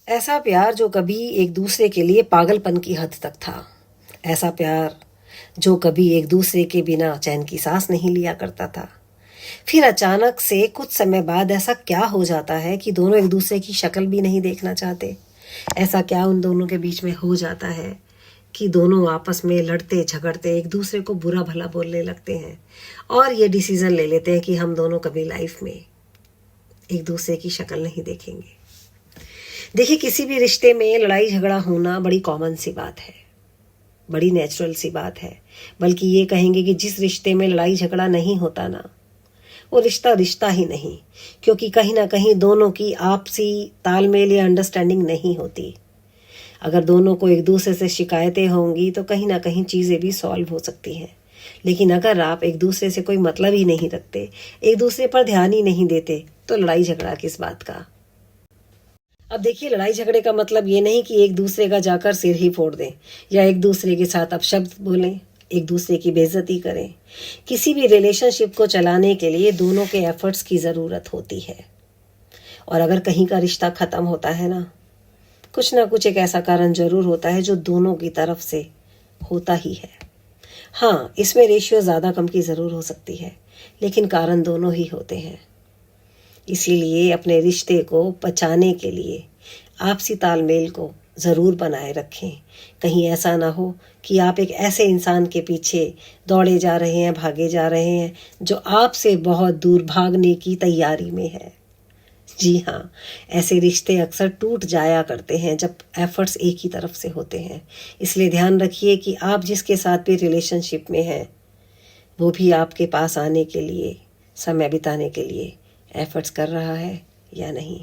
ऐसा प्यार जो कभी एक दूसरे के लिए पागलपन की हद तक था। ऐसा प्यार जो कभी एक दूसरे के बिना चैन की सांस नहीं लिया करता था। फिर अचानक से कुछ समय बाद ऐसा क्या हो जाता है कि दोनों एक दूसरे की शक्ल भी नहीं देखना चाहते। ऐसा क्या उन दोनों के बीच में हो जाता है कि दोनों आपस में लड़ते झगड़ते एक दूसरे को बुरा भला बोलने लगते हैं और ये डिसीजन ले लेते हैं कि हम दोनों कभी लाइफ में एक दूसरे की शक्ल नहीं देखेंगे। देखिए, किसी भी रिश्ते में लड़ाई झगड़ा होना बड़ी कॉमन सी बात है, बड़ी नेचुरल सी बात है। बल्कि ये कहेंगे कि जिस रिश्ते में लड़ाई झगड़ा नहीं होता ना, वो रिश्ता रिश्ता ही नहीं, क्योंकि कहीं ना कहीं दोनों की आपसी तालमेल या अंडरस्टैंडिंग नहीं होती। अगर दोनों को एक दूसरे से शिकायतें होंगी तो कहीं ना कहीं चीज़ें भी सॉल्व हो सकती हैं। लेकिन अगर आप एक दूसरे से कोई मतलब ही नहीं रखते, एक दूसरे पर ध्यान ही नहीं देते, तो लड़ाई झगड़ा किस बात का। अब देखिए, लड़ाई झगड़े का मतलब ये नहीं कि एक दूसरे का जाकर सिर ही फोड़ दें या एक दूसरे के साथ अपशब्द बोलें, एक दूसरे की बेइज्जती करें। किसी भी रिलेशनशिप को चलाने के लिए दोनों के एफर्ट्स की ज़रूरत होती है। और अगर कहीं का रिश्ता ख़त्म होता है ना कुछ एक ऐसा कारण ज़रूर होता है जो दोनों की तरफ से होता ही है। हाँ, इसमें रेशियो ज़्यादा कम की ज़रूर हो सकती है, लेकिन कारण दोनों ही होते हैं। इसीलिए अपने रिश्ते को बचाने के लिए आपसी तालमेल को ज़रूर बनाए रखें। कहीं ऐसा ना हो कि आप एक ऐसे इंसान के पीछे दौड़े जा रहे हैं, भागे जा रहे हैं, जो आपसे बहुत दूर भागने की तैयारी में है। जी हाँ, ऐसे रिश्ते अक्सर टूट जाया करते हैं जब एफर्ट्स एक ही तरफ से होते हैं। इसलिए ध्यान रखिए कि आप जिसके साथ भी रिलेशनशिप में हैं, वो भी आपके पास आने के लिए, समय बिताने के लिए एफर्ट्स कर रहा है या नहीं।